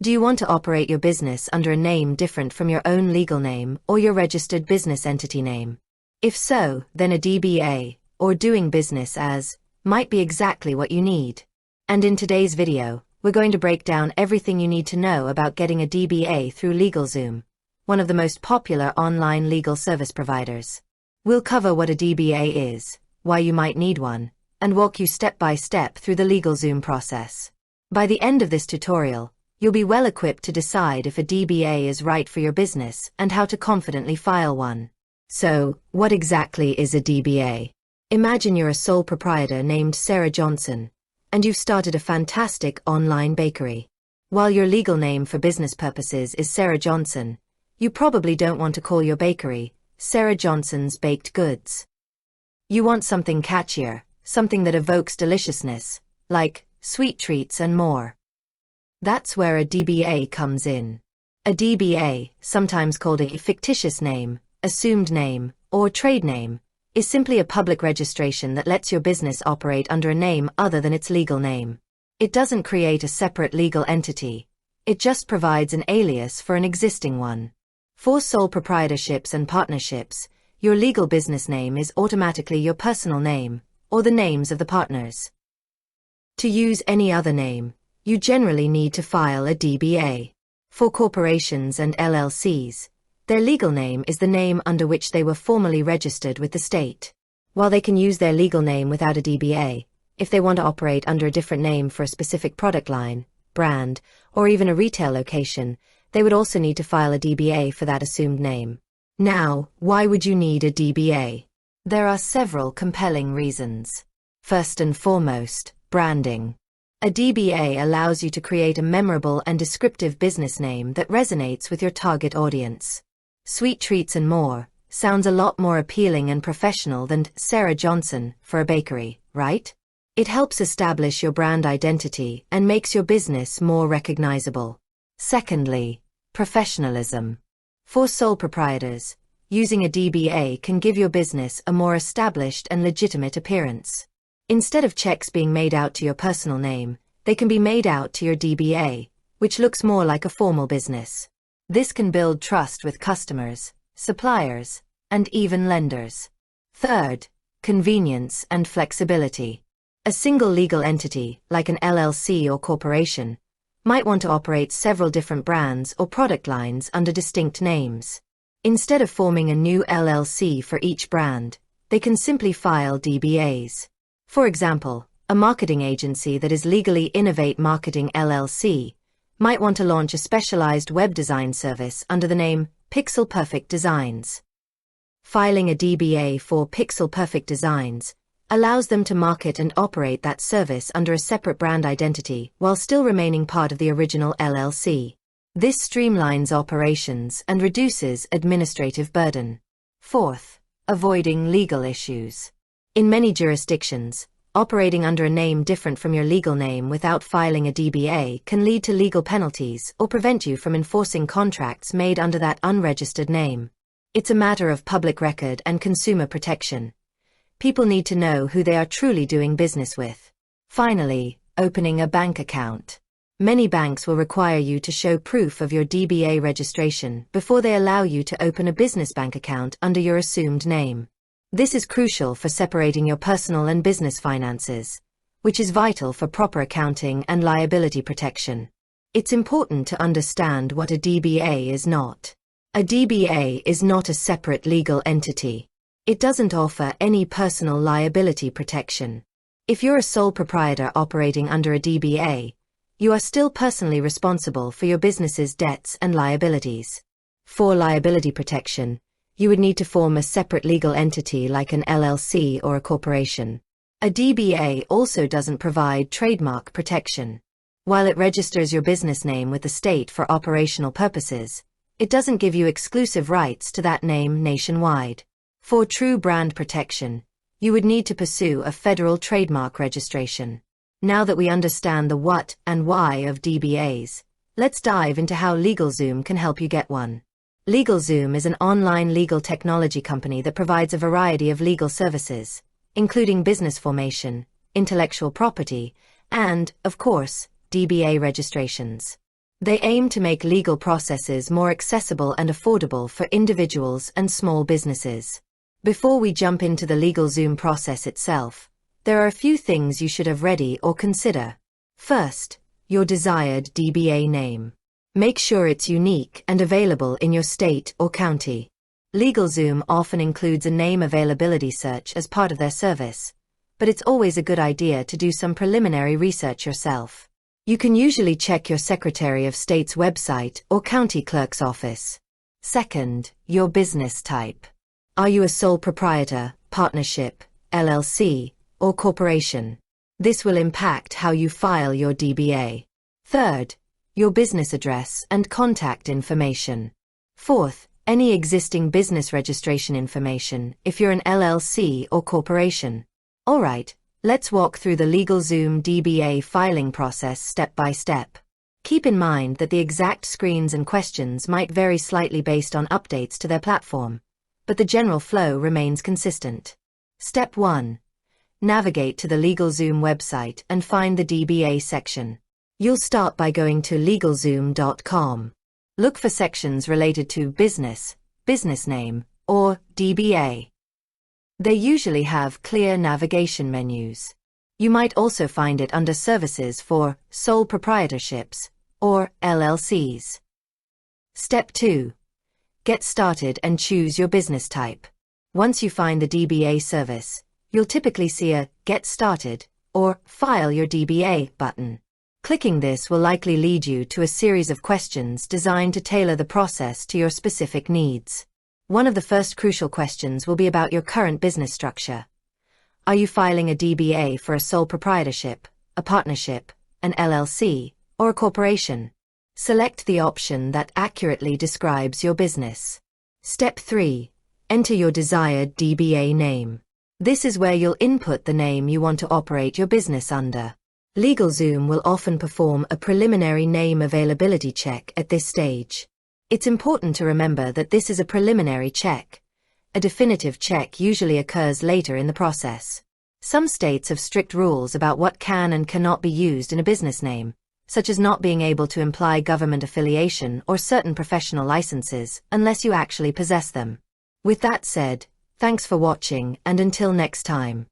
Do you want to operate your business under a name different from your own legal name or your registered business entity name? If so, then a DBA, or doing business as, might be exactly what you need. And in today's video, we're going to break down everything you need to know about getting a DBA through LegalZoom, one of the most popular online legal service providers. We'll cover what a DBA is, why you might need one, and walk you step by step through the LegalZoom process. By the end of this tutorial, you'll be well equipped to decide if a DBA is right for your business and how to confidently file one. So, what exactly is a DBA? Imagine you're a sole proprietor named Sarah Johnson, and you've started a fantastic online bakery. While your legal name for business purposes is Sarah Johnson, you probably don't want to call your bakery Sarah Johnson's Baked Goods. You want something catchier, something that evokes deliciousness, like sweet treats and more. That's where a DBA comes in. A DBA, sometimes called a fictitious name, assumed name, or trade name, is simply a public registration that lets your business operate under a name other than its legal name. It doesn't create a separate legal entity. It just provides an alias for an existing one. For sole proprietorships and partnerships, your legal business name is automatically your personal name, or the names of the partners. To use any other name, you generally need to file a DBA. For corporations and LLCs, their legal name is the name under which they were formally registered with the state. While they can use their legal name without a DBA, if they want to operate under a different name for a specific product line, brand, or even a retail location, they would also need to file a DBA for that assumed name. Now, why would you need a DBA? There are several compelling reasons. First and foremost, branding. A DBA allows you to create a memorable and descriptive business name that resonates with your target audience. Sweet treats and more sounds a lot more appealing and professional than Sarah Johnson for a bakery, right? It helps establish your brand identity and makes your business more recognizable. Secondly, professionalism. For sole proprietors, using a DBA can give your business a more established and legitimate appearance. Instead of checks being made out to your personal name, they can be made out to your DBA, which looks more like a formal business. This can build trust with customers, suppliers, and even lenders. Third, convenience and flexibility. A single legal entity, like an LLC or corporation, might want to operate several different brands or product lines under distinct names. Instead of forming a new LLC for each brand, they can simply file DBAs. For example, a marketing agency that is legally Innovate Marketing LLC might want to launch a specialized web design service under the name Pixel Perfect Designs. Filing a DBA for Pixel Perfect Designs allows them to market and operate that service under a separate brand identity while still remaining part of the original LLC. This streamlines operations and reduces administrative burden. Fourth, avoiding legal issues. In many jurisdictions, operating under a name different from your legal name without filing a DBA can lead to legal penalties or prevent you from enforcing contracts made under that unregistered name. It's a matter of public record and consumer protection. People need to know who they are truly doing business with. Finally, opening a bank account. Many banks will require you to show proof of your DBA registration before they allow you to open a business bank account under your assumed name. This is crucial for separating your personal and business finances, which is vital for proper accounting and liability protection. It's important to understand what a DBA is not. A DBA is not a separate legal entity. It doesn't offer any personal liability protection. If you're a sole proprietor operating under a DBA, you are still personally responsible for your business's debts and liabilities. For liability protection, you would need to form a separate legal entity like an LLC or a corporation. A DBA also doesn't provide trademark protection. While it registers your business name with the state for operational purposes, it doesn't give you exclusive rights to that name nationwide. For true brand protection, you would need to pursue a federal trademark registration. Now that we understand the what and why of DBAs, let's dive into how LegalZoom can help you get one. LegalZoom is an online legal technology company that provides a variety of legal services, including business formation, intellectual property, and, of course, DBA registrations. They aim to make legal processes more accessible and affordable for individuals and small businesses. Before we jump into the LegalZoom process itself, there are a few things you should have ready or consider. First, your desired DBA name. Make sure it's unique and available in your state or county. LegalZoom often includes a name availability search as part of their service, but it's always a good idea to do some preliminary research yourself. You can usually check your Secretary of State's website or county clerk's office. Second, your business type. Are you a sole proprietor, partnership, LLC, or corporation? This will impact how you file your DBA. Third, your business address and contact information. Fourth, any existing business registration information if you're an LLC or corporation. Alright, let's walk through the LegalZoom DBA filing process step by step. Keep in mind that the exact screens and questions might vary slightly based on updates to their platform, but the general flow remains consistent. Step 1. Navigate to the LegalZoom website and find the DBA section. You'll start by going to LegalZoom.com. Look for sections related to business, business name, or DBA. They usually have clear navigation menus. You might also find it under services for sole proprietorships or LLCs. Step 2. Get started and choose your business type. Once you find the DBA service, you'll typically see a Get Started or File Your DBA button. Clicking this will likely lead you to a series of questions designed to tailor the process to your specific needs. One of the first crucial questions will be about your current business structure. Are you filing a DBA for a sole proprietorship, a partnership, an LLC, or a corporation? Select the option that accurately describes your business. Step 3. Enter your desired DBA name. This is where you'll input the name you want to operate your business under. LegalZoom will often perform a preliminary name availability check at this stage. It's important to remember that this is a preliminary check. A definitive check usually occurs later in the process. Some states have strict rules about what can and cannot be used in a business name, such as not being able to imply government affiliation or certain professional licenses unless you actually possess them. With that said, thanks for watching, and until next time.